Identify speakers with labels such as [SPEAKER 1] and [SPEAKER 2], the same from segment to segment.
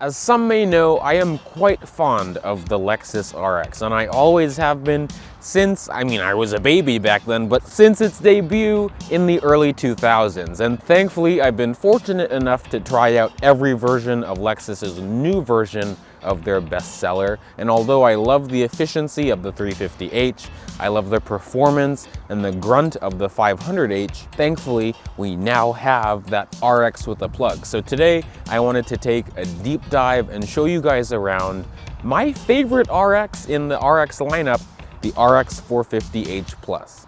[SPEAKER 1] As some may know, I am quite fond of the Lexus RX, and I always have been since, I was a baby back then, but since its debut in the early 2000s. And thankfully, I've been fortunate enough to try out every version of Lexus's new version of their bestseller. And although I love the efficiency of the 350h, I love the performance and the grunt of the 500h, thankfully, we now have that RX with a plug. So today, I wanted to take a deep dive and show you guys around my favorite RX in the RX lineup, the RX 450h Plus.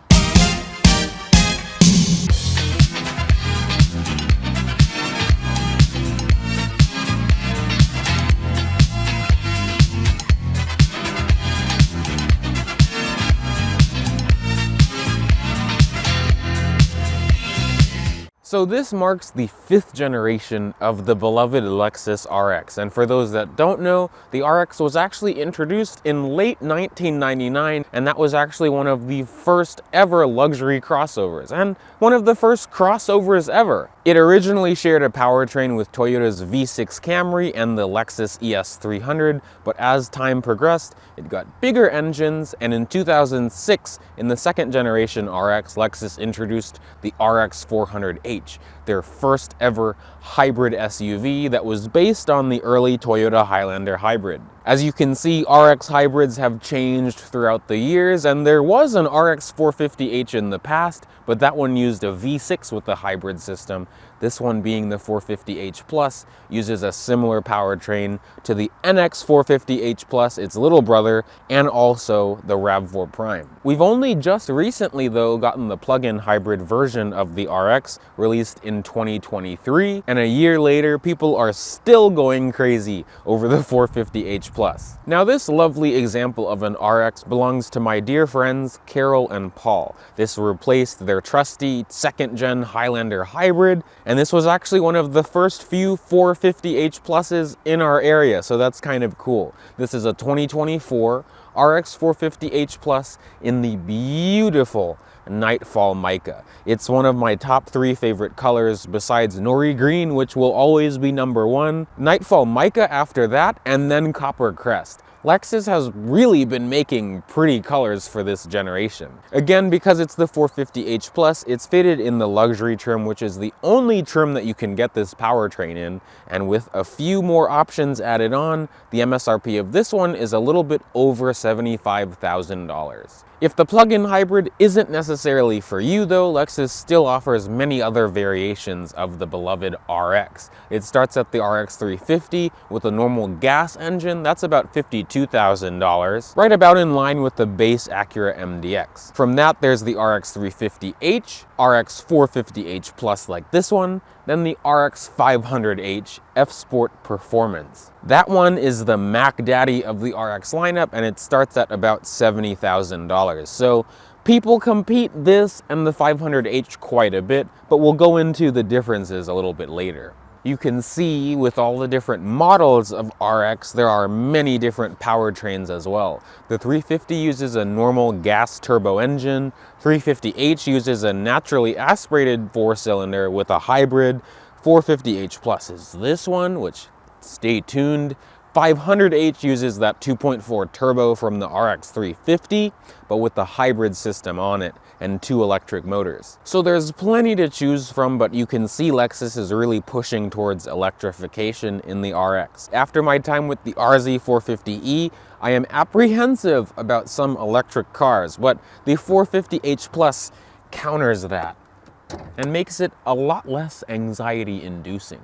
[SPEAKER 1] So this marks the 5th generation of the beloved Lexus RX, and for those that don't know, the RX was actually introduced in late 1999, and that was actually one of the first ever luxury crossovers, and one of the first crossovers ever. It originally shared a powertrain with Toyota's V6 Camry and the Lexus ES300, but as time progressed, it got bigger engines, and in 2006, in the 2nd generation RX, Lexus introduced the RX 400h, their first ever hybrid SUV that was based on the early Toyota Highlander hybrid. As you can see, RX hybrids have changed throughout the years, and there was an RX 450h in the past, but that one used a V6 with the hybrid system. This one, being the 450h Plus, uses a similar powertrain to the NX 450h Plus, its little brother, and also the RAV4 Prime. We've only just recently, though, gotten the plug-in hybrid version of the RX, released in 2023, and a year later, people are still going crazy over the 450h Plus. Now, this lovely example of an RX belongs to my dear friends Carol and Paul. This replaced their trusty 2nd-gen Highlander hybrid, and this was actually one of the first few 450h Pluses in our area, so that's kind of cool. This is a 2024 RX 450h Plus in the beautiful Nightfall Mica. It's one of my top 3 favorite colors besides Nori Green, which will always be #1, Nightfall Mica after that, and then Copper Crest. Lexus has really been making pretty colors for this generation. Again, because it's the 450h Plus, it's fitted in the luxury trim, which is the only trim that you can get this powertrain in, and with a few more options added on, the MSRP of this one is a little bit over $75,000. If the plug-in hybrid isn't necessarily for you though, Lexus still offers many other variations of the beloved RX. It starts at the RX 350 with a normal gas engine, that's about $52,000, right about in line with the base Acura MDX. From that, there's the RX 350h, RX 450h Plus like this one, then the RX 500h F-Sport Performance. That one is the Mac Daddy of the RX lineup, and it starts at about $70,000. So people compete this and the 500h quite a bit, but we'll go into the differences a little bit later. You can see with all the different models of RX, there are many different powertrains as well. The 350 uses a normal gas turbo engine, 350h uses a naturally aspirated 4-cylinder with a hybrid, 450h Plus is this one, which, stay tuned. 500h uses that 2.4 turbo from the RX 350, but with the hybrid system on it and 2 electric motors. So there's plenty to choose from, but you can see Lexus is really pushing towards electrification in the RX. After my time with the RZ 450e, I am apprehensive about some electric cars, but the 450h Plus counters that and makes it a lot less anxiety-inducing.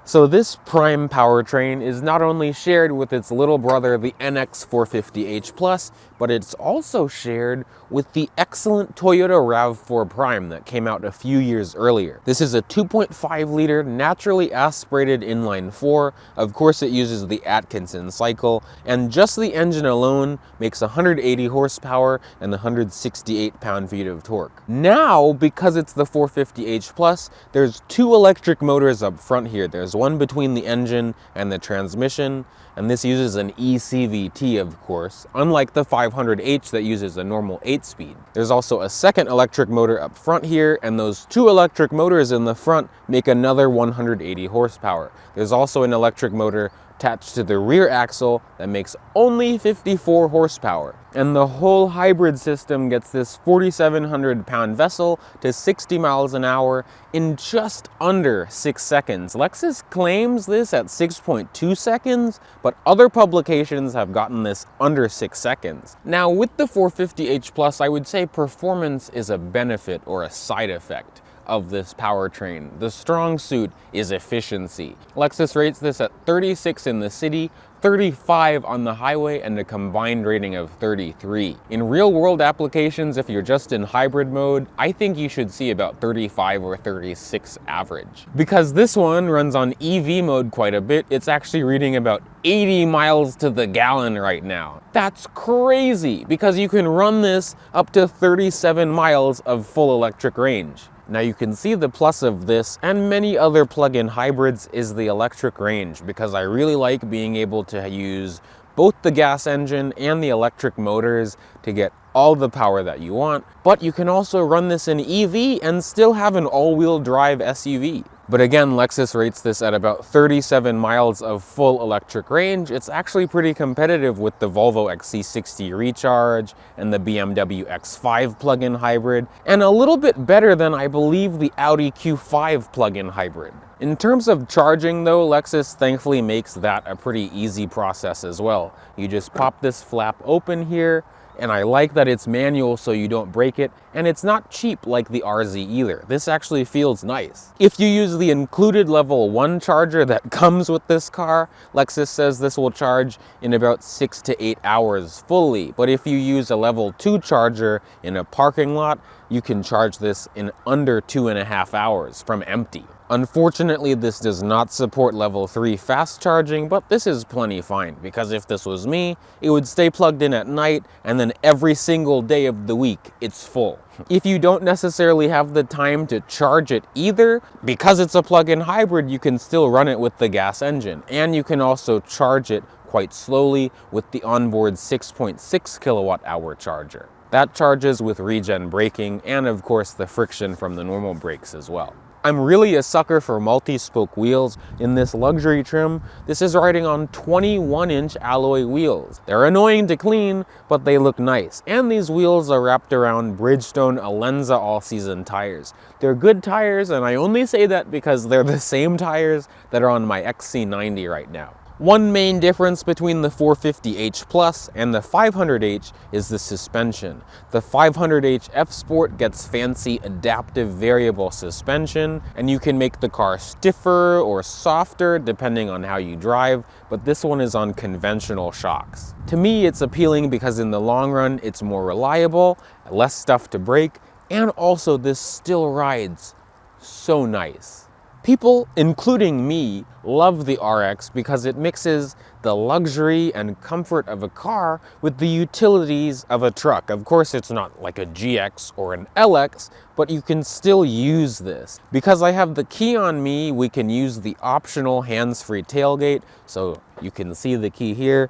[SPEAKER 1] So this prime powertrain is not only shared with its little brother, the NX 450h Plus, but it's also shared with the excellent Toyota RAV4 Prime that came out a few years earlier. This is a 2.5-liter naturally aspirated inline-4. Of course, it uses the Atkinson cycle, and just the engine alone makes 180 horsepower and 168 pound-feet of torque. Now, because it's the 450h Plus, there's 2 electric motors up front here. There's one between the engine and the transmission, and this uses an eCVT, of course, unlike the 500h that uses a normal 8-speed. There's also a second electric motor up front here, and those 2 electric motors in the front make another 180 horsepower. There's also an electric motor attached to the rear axle that makes only 54 horsepower. And the whole hybrid system gets this 4,700 pound vessel to 60 miles an hour in just under 6 seconds. Lexus claims this at 6.2 seconds, but other publications have gotten this under 6 seconds. Now with the 450h Plus, I would say performance is a benefit or a side effect of this powertrain. The strong suit is efficiency. Lexus rates this at 36 in the city, 35 on the highway, and a combined rating of 33. In real world applications, if you're just in hybrid mode, I think you should see about 35 or 36 average. Because this one runs on EV mode quite a bit, it's actually reading about 80 miles to the gallon right now. That's crazy, because you can run this up to 37 miles of full electric range. Now you can see the plus of this and many other plug-in hybrids is the electric range, because I really like being able to use both the gas engine and the electric motors to get all the power that you want. But you can also run this in EV and still have an all-wheel drive SUV. But again, Lexus rates this at about 37 miles of full electric range. It's actually pretty competitive with the Volvo XC60 Recharge and the BMW X5 plug-in hybrid, and a little bit better than, I believe, the Audi Q5 plug-in hybrid. In terms of charging though, Lexus thankfully makes that a pretty easy process as well. You just pop this flap open here, and I like that it's manual so you don't break it, and it's not cheap like the RZ either. This actually feels nice. If you use the included level 1 charger that comes with this car, Lexus says this will charge in about 6 to 8 hours fully. But if you use a level 2 charger in a parking lot, you can charge this in under 2.5 hours from empty. Unfortunately, this does not support level 3 fast charging, but this is plenty fine, because if this was me, it would stay plugged in at night, and then every single day of the week, it's full. If you don't necessarily have the time to charge it either, because it's a plug-in hybrid, you can still run it with the gas engine, and you can also charge it quite slowly with the onboard 6.6 kilowatt hour charger. That charges with regen braking, and of course the friction from the normal brakes as well. I'm really a sucker for multi-spoke wheels. In this luxury trim, this is riding on 21-inch alloy wheels. They're annoying to clean, but they look nice. And these wheels are wrapped around Bridgestone Alenza all-season tires. They're good tires, and I only say that because they're the same tires that are on my XC90 right now. One main difference between the 450h Plus and the 500h is the suspension. The 500h F Sport gets fancy adaptive variable suspension, and you can make the car stiffer or softer depending on how you drive, but this one is on conventional shocks. To me, it's appealing because in the long run, it's more reliable, less stuff to break, and also this still rides so nice. People, including me, love the RX because it mixes the luxury and comfort of a car with the utilities of a truck. Of course, it's not like a GX or an LX, but you can still use this. Because I have the key on me, we can use the optional hands-free tailgate. So you can see the key here.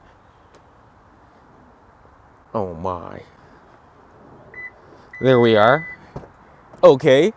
[SPEAKER 1] Oh my. There we are. Okay.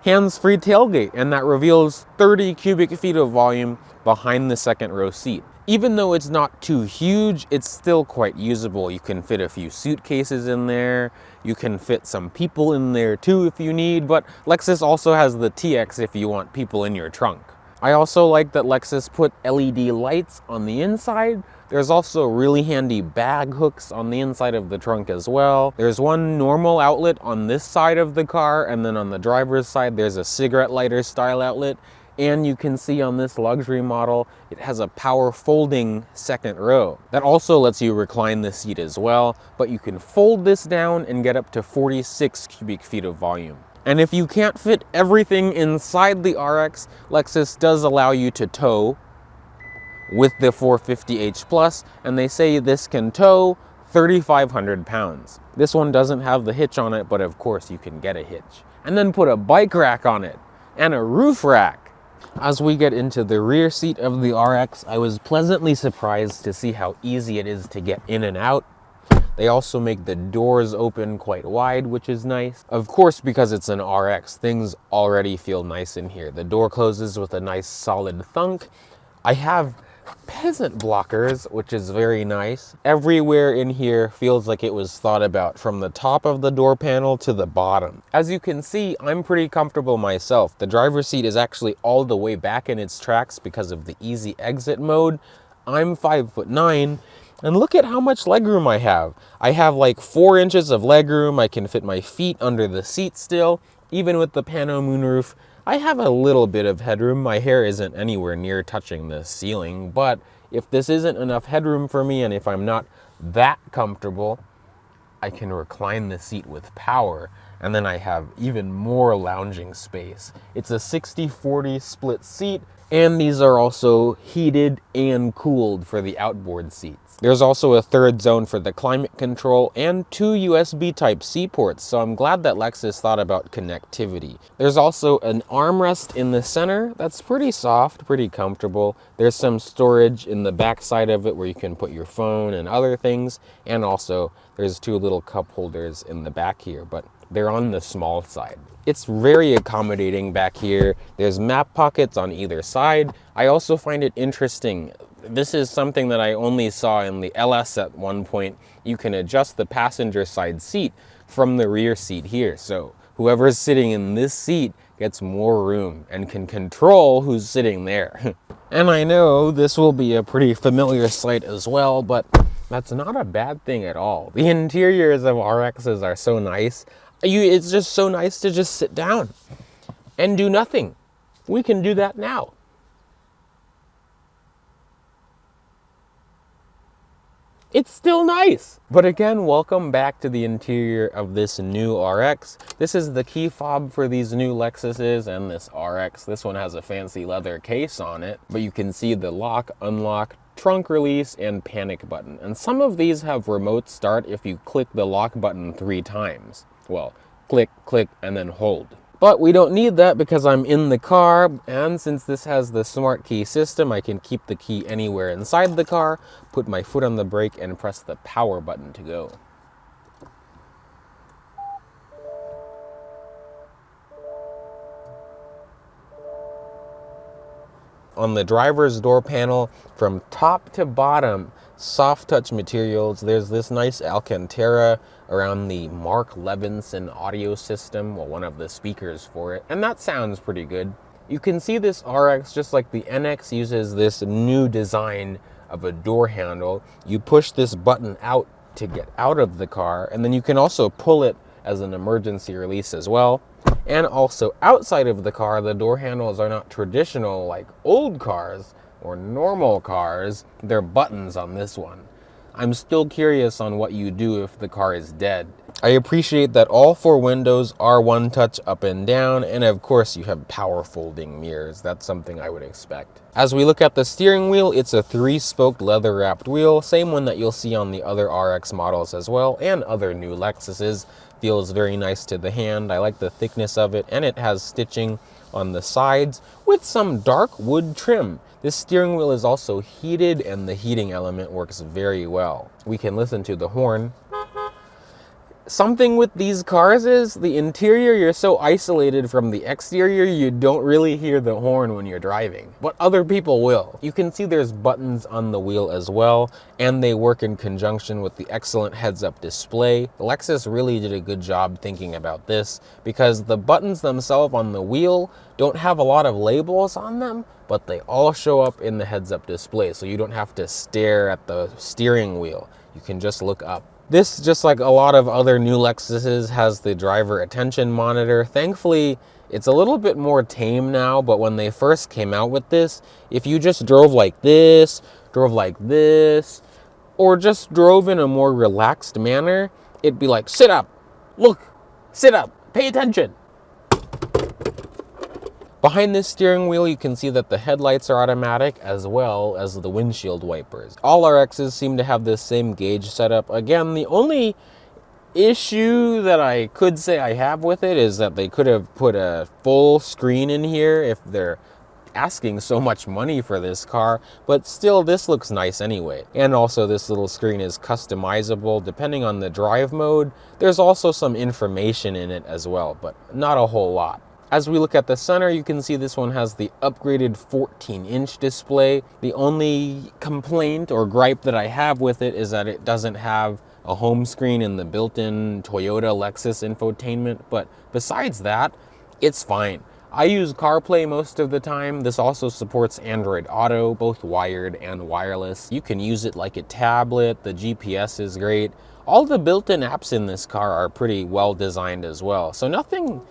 [SPEAKER 1] Hands-free tailgate, and that reveals 30 cubic feet of volume behind the second row seat. Even though it's not too huge, it's still quite usable. You can fit a few suitcases in there, you can fit some people in there too if you need, but Lexus also has the TX if you want people in your trunk. I also like that Lexus put LED lights on the inside. There's also really handy bag hooks on the inside of the trunk as well. There's one normal outlet on this side of the car, and then on the driver's side there's a cigarette lighter style outlet. And you can see on this luxury model, it has a power folding second row. That also lets you recline the seat as well, but you can fold this down and get up to 46 cubic feet of volume. And if you can't fit everything inside the RX, Lexus does allow you to tow with the 450h Plus, and they say this can tow 3,500 pounds. This one doesn't have the hitch on it, but of course you can get a hitch. And then put a bike rack on it, and a roof rack. As we get into the rear seat of the RX, I was pleasantly surprised to see how easy it is to get in and out. They also make the doors open quite wide, which is nice. Of course, because it's an RX, things already feel nice in here. The door closes with a nice solid thunk. I have peasant blockers, which is very nice. Everywhere in here feels like it was thought about, from the top of the door panel to the bottom. As you can see, I'm pretty comfortable myself. The driver's seat is actually all the way back in its tracks because of the easy exit mode. I'm 5'9", and look at how much legroom I have. I have like 4 inches of legroom. I can fit my feet under the seat still, even with the pano moonroof. I have a little bit of headroom. My hair isn't anywhere near touching the ceiling, but if this isn't enough headroom for me and if I'm not that comfortable, I can recline the seat with power, and then I have even more lounging space. It's a 60-40 split seat, and these are also heated and cooled for the outboard seats. There's also a third zone for the climate control and 2 USB Type-C ports, so I'm glad that Lexus thought about connectivity. There's also an armrest in the center that's pretty soft, pretty comfortable. There's some storage in the back side of it where you can put your phone and other things, and also there's 2 little cup holders in the back here, but they're on the small side. It's very accommodating back here. There's map pockets on either side. I also find it interesting. This is something that I only saw in the LS at one point. You can adjust the passenger side seat from the rear seat here. So whoever's sitting in this seat gets more room and can control who's sitting there. And I know this will be a pretty familiar sight as well, but that's not a bad thing at all. The interiors of RXs are so nice. It's just so nice to just sit down and do nothing. We can do that now. It's still nice. But again, welcome back to the interior of this new RX. This is the key fob for these new Lexuses and this RX. This one has a fancy leather case on it, but you can see the lock, unlock, trunk release, and panic button. And some of these have remote start if you click the lock button 3 times. Well, click, click, and then hold. But we don't need that because I'm in the car, and since this has the smart key system, I can keep the key anywhere inside the car, put my foot on the brake, and press the power button to go. On the driver's door panel, from top to bottom, soft touch materials. There's this nice Alcantara around the Mark Levinson audio system, well, one of the speakers for it, and that sounds pretty good. You can see this RX, just like the NX, uses this new design of a door handle. You push this button out to get out of the car, and then you can also pull it as an emergency release as well. And also outside of the car, the door handles are not traditional like old cars or normal cars. They're buttons on this one. I'm still curious on what you do if the car is dead. I appreciate that all 4 windows are one touch up and down, and of course you have power folding mirrors. That's something I would expect. As we look at the steering wheel, it's a 3-spoked leather wrapped wheel, same one that you'll see on the other RX models as well, and other new Lexuses. Feels very nice to the hand. I like the thickness of it, and it has stitching on the sides with some dark wood trim. This steering wheel is also heated, and the heating element works very well. We can listen to the horn. Something with these cars is the interior, you're so isolated from the exterior, you don't really hear the horn when you're driving, but other people will. You can see there's buttons on the wheel as well, and they work in conjunction with the excellent heads-up display. Lexus really did a good job thinking about this, because the buttons themselves on the wheel don't have a lot of labels on them, but they all show up in the heads-up display, so you don't have to stare at the steering wheel. You can just look up. This, just like a lot of other new Lexuses, has the driver attention monitor. Thankfully, it's a little bit more tame now, but when they first came out with this, if you just drove like this, or just drove in a more relaxed manner, it'd be like, sit up, look, sit up, pay attention. Behind this steering wheel, you can see that the headlights are automatic as well as the windshield wipers. All RXs seem to have this same gauge setup. Again, the only issue that I could say I have with it is that they could have put a full screen in here if they're asking so much money for this car, but still this looks nice anyway. And also this little screen is customizable depending on the drive mode. There's also some information in it as well, but not a whole lot. As we look at the center, you can see this one has the upgraded 14-inch display. The only complaint or gripe that I have with it is that it doesn't have a home screen in the built-in Toyota Lexus infotainment, but besides that, it's fine. I use CarPlay most of the time. This also supports Android Auto, both wired and wireless. You can use it like a tablet. The GPS is great. All the built-in apps in this car are pretty well designed as well. So nothing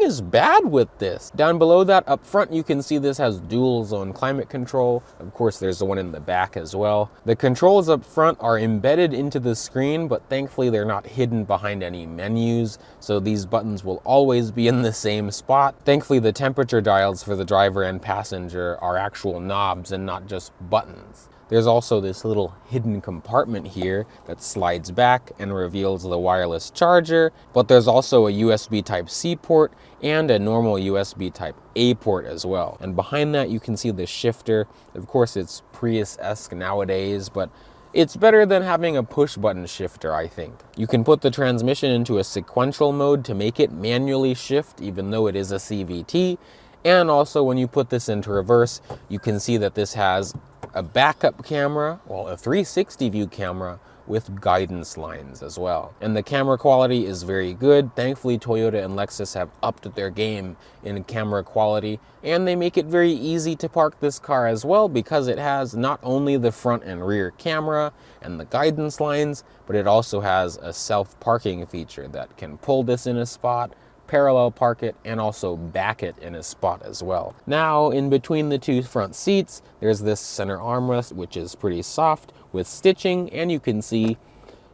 [SPEAKER 1] is bad with this. Down below that, up front, you can see this has dual zone climate control. Of course, there's the one in the back as well. The controls up front are embedded into the screen, but thankfully they're not hidden behind any menus. So these buttons will always be in the same spot. Thankfully, the temperature dials for the driver and passenger are actual knobs and not just buttons. There's also this little hidden compartment here that slides back and reveals the wireless charger, but there's also a USB Type-C port and a normal USB Type-A port as well. And behind that, you can see the shifter. Of course, it's Prius-esque nowadays, but it's better than having a push-button shifter, I think. You can put the transmission into a sequential mode to make it manually shift, even though it is a CVT. And also, when you put this into reverse, you can see that this has a backup camera, well, a 360 view camera with guidance lines as well. And the camera quality is very good. Thankfully, Toyota and Lexus have upped their game in camera quality, and they make it very easy to park this car as well because it has not only the front and rear camera and the guidance lines, but it also has a self-parking feature that can pull this in a spot, parallel park it, and also back it in a spot as well. Now, in between the two front seats, there's this center armrest, which is pretty soft with stitching, and you can see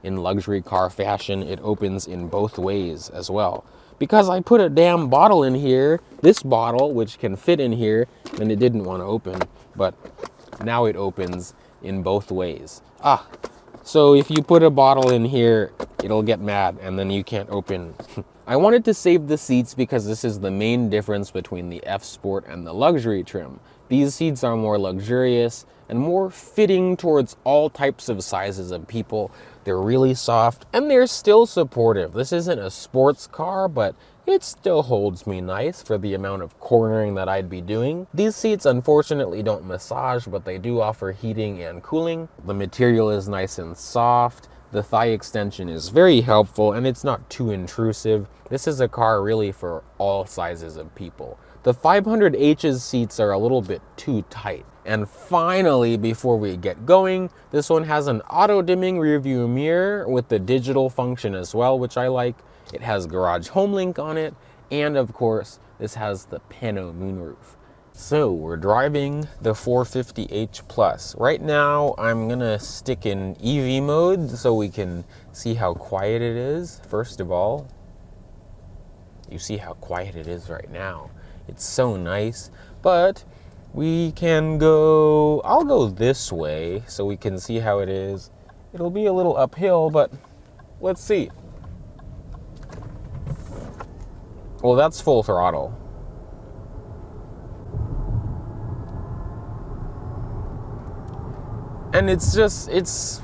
[SPEAKER 1] in luxury car fashion, it opens in both ways as well. Because I put a damn bottle in here, this bottle, which can fit in here, and it didn't want to open, but now it opens in both ways. So if you put a bottle in here, it'll get mad, and then you can't open. I wanted to save the seats because this is the main difference between the F Sport and the luxury trim. These seats are more luxurious and more fitting towards all types of sizes of people. They're really soft and they're still supportive. This isn't a sports car, but it still holds me nice for the amount of cornering that I'd be doing. These seats unfortunately don't massage, but they do offer heating and cooling. The material is nice and soft. The thigh extension is very helpful and it's not too intrusive. This is a car really for all sizes of people. The 500H's seats are a little bit too tight. And finally, before we get going, this one has an auto-dimming rearview mirror with the digital function as well, which I like. It has garage home link on it, and of course, this has the pano moonroof. So we're driving the 450h Plus. Right now, I'm gonna stick in EV mode so we can see how quiet it is. First of all, you see how quiet it is right now. It's so nice, but we can go, I'll go this way so we can see how it is. It'll be a little uphill, but let's see. Well, that's full throttle. And it's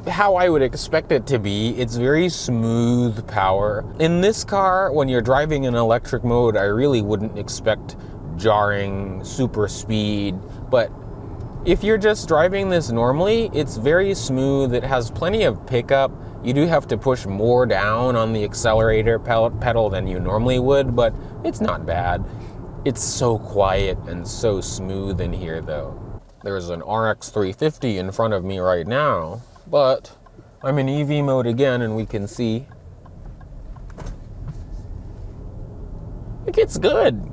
[SPEAKER 1] how I would expect it to be. It's very smooth power. In this car, when you're driving in electric mode, I really wouldn't expect jarring, super speed. But if you're just driving this normally, it's very smooth. It has plenty of pickup. You do have to push more down on the accelerator pedal than you normally would, but it's not bad. It's so quiet and so smooth in here though. There's an RX 350 in front of me right now, but I'm in EV mode again and we can see it gets good.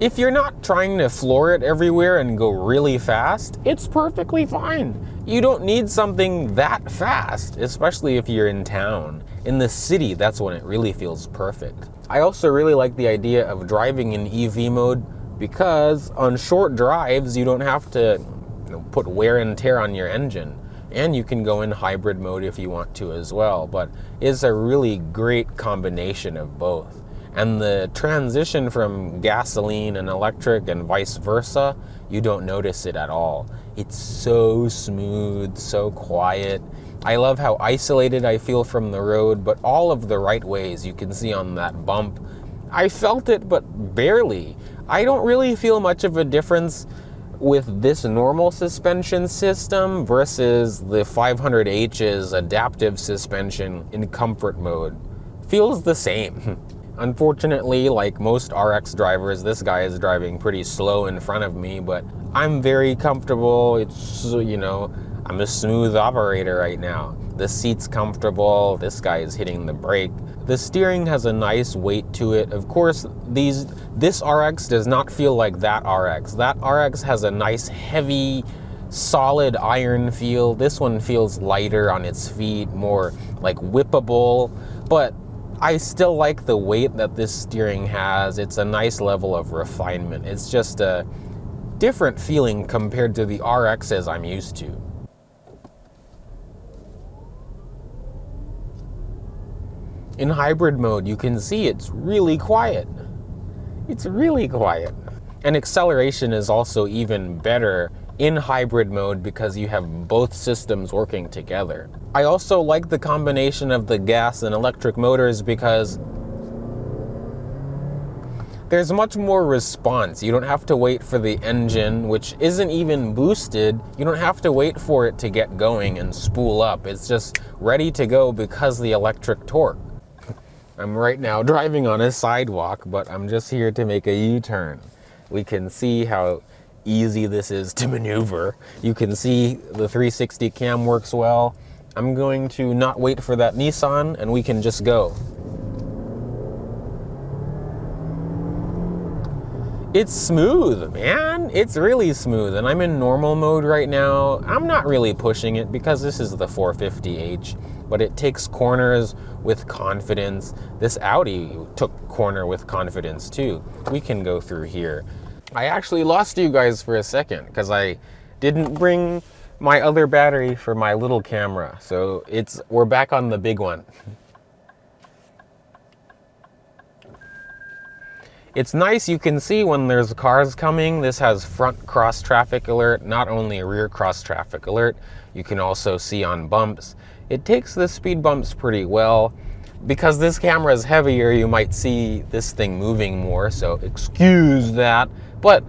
[SPEAKER 1] If you're not trying to floor it everywhere and go really fast, it's perfectly fine. You don't need something that fast, especially if you're in town. In the city, that's when it really feels perfect. I also really like the idea of driving in EV mode because on short drives, you don't have to put wear and tear on your engine. And you can go in hybrid mode if you want to as well, but it's a really great combination of both. And the transition from gasoline and electric and vice versa, you don't notice it at all. It's so smooth, so quiet. I love how isolated I feel from the road, but all of the right ways. You can see on that bump, I felt it, but barely. I don't really feel much of a difference with this normal suspension system versus the 500H's adaptive suspension in comfort mode. Feels the same. Unfortunately, like most RX drivers, this guy is driving pretty slow in front of me, but I'm very comfortable. It's, you know, I'm a smooth operator right now. The seat's comfortable. This guy is hitting the brake. The steering has a nice weight to it. Of course, this RX does not feel like that RX. That RX has a nice, heavy, solid iron feel. This one feels lighter on its feet, more like whippable, but I still like the weight that this steering has. It's a nice level of refinement. It's just a different feeling compared to the RXs I'm used to. In hybrid mode, you can see it's really quiet. It's really quiet. And acceleration is also even better in hybrid mode because you have both systems working together. I also like the combination of the gas and electric motors because there's much more response. You don't have to wait for the engine, which isn't even boosted. You don't have to wait for it to get going and spool up. It's just ready to go because of the electric torque. I'm right now driving on a sidewalk, but I'm just here to make a U-turn. We can see how easy this is to maneuver. You can see the 360 cam works well. I'm going to not wait for that Nissan and we can just go. It's smooth, man. It's really smooth, and I'm in normal mode right now. I'm not really pushing it because this is the 450h, but it takes corners with confidence. This Audi took corner with confidence too. We can go through here. I actually lost you guys for a second because I didn't bring my other battery for my little camera. So we're back on the big one. It's nice, you can see when there's cars coming. This has front cross traffic alert, not only rear cross traffic alert. You can also see on bumps. It takes the speed bumps pretty well. Because this camera is heavier, you might see this thing moving more, so excuse that. But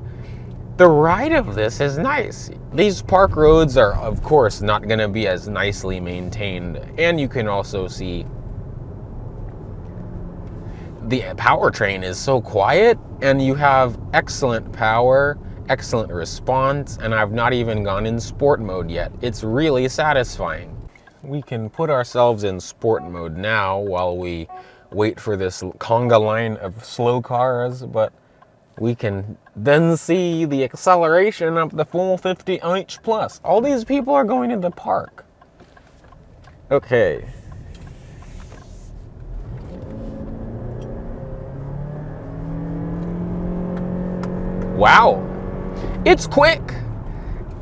[SPEAKER 1] the ride of this is nice. These park roads are, of course, not gonna be as nicely maintained. And you can also see the powertrain is so quiet, and you have excellent power, excellent response, and I've not even gone in sport mode yet. It's really satisfying. We can put ourselves in sport mode now while we wait for this conga line of slow cars, but we can then see the acceleration of the full 50h plus. All these people are going to the park. Okay. Wow, it's quick.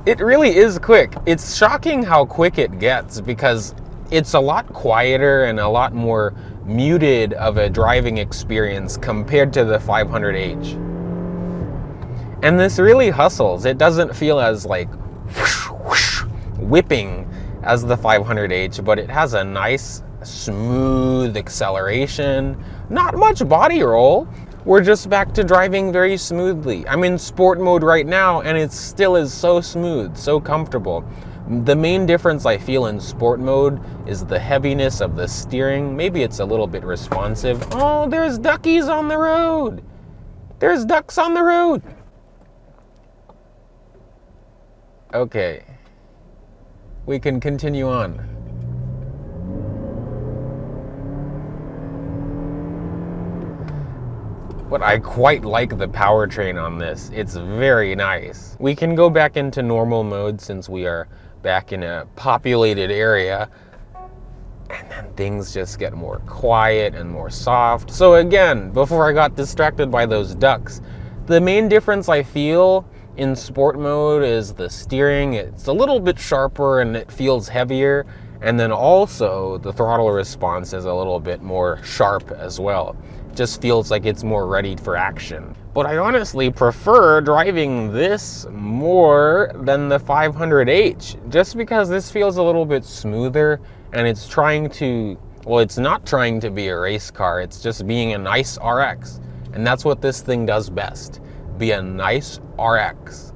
[SPEAKER 1] It really is quick. It's shocking how quick it gets because it's a lot quieter and a lot more muted of a driving experience compared to the 500h. And this really hustles. It doesn't feel as like whoosh, whoosh, whipping as the 500h, but it has a nice smooth acceleration, not much body roll. We're just back to driving very smoothly. I'm in sport mode right now and it still is so smooth, so comfortable. The main difference I feel in sport mode is the heaviness of the steering. Maybe it's a little bit responsive. Oh, there's duckies on the road. There's ducks on the road. Okay, we can continue on. But I quite like the powertrain on this. It's very nice. We can go back into normal mode since we are back in a populated area. And then things just get more quiet and more soft. So again, before I got distracted by those ducks, the main difference I feel in sport mode is the steering. It's a little bit sharper and it feels heavier. And then also the throttle response is a little bit more sharp as well. Just feels like it's more ready for action. But I honestly prefer driving this more than the 500h, just because this feels a little bit smoother and it's trying to, well, it's not trying to be a race car, it's just being a nice RX. And that's what this thing does best, be a nice RX.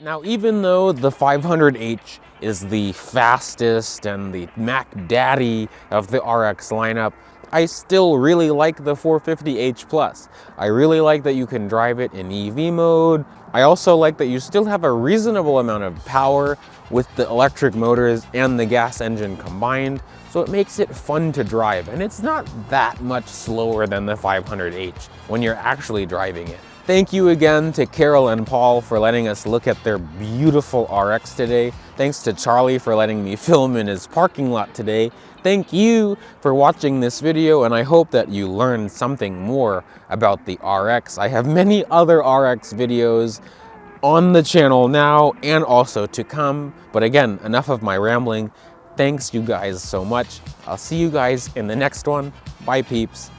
[SPEAKER 1] Now, even though the 500h is the fastest and the Mac Daddy of the RX lineup, I still really like the 450h Plus. I really like that you can drive it in EV mode. I also like that you still have a reasonable amount of power with the electric motors and the gas engine combined, so it makes it fun to drive, and it's not that much slower than the 500h when you're actually driving it. Thank you again to Carol and Paul for letting us look at their beautiful RX today. Thanks to Charlie for letting me film in his parking lot today. Thank you for watching this video, and I hope that you learned something more about the RX. I have many other RX videos on the channel now and also to come. But again, enough of my rambling. Thanks you guys so much. I'll see you guys in the next one. Bye peeps.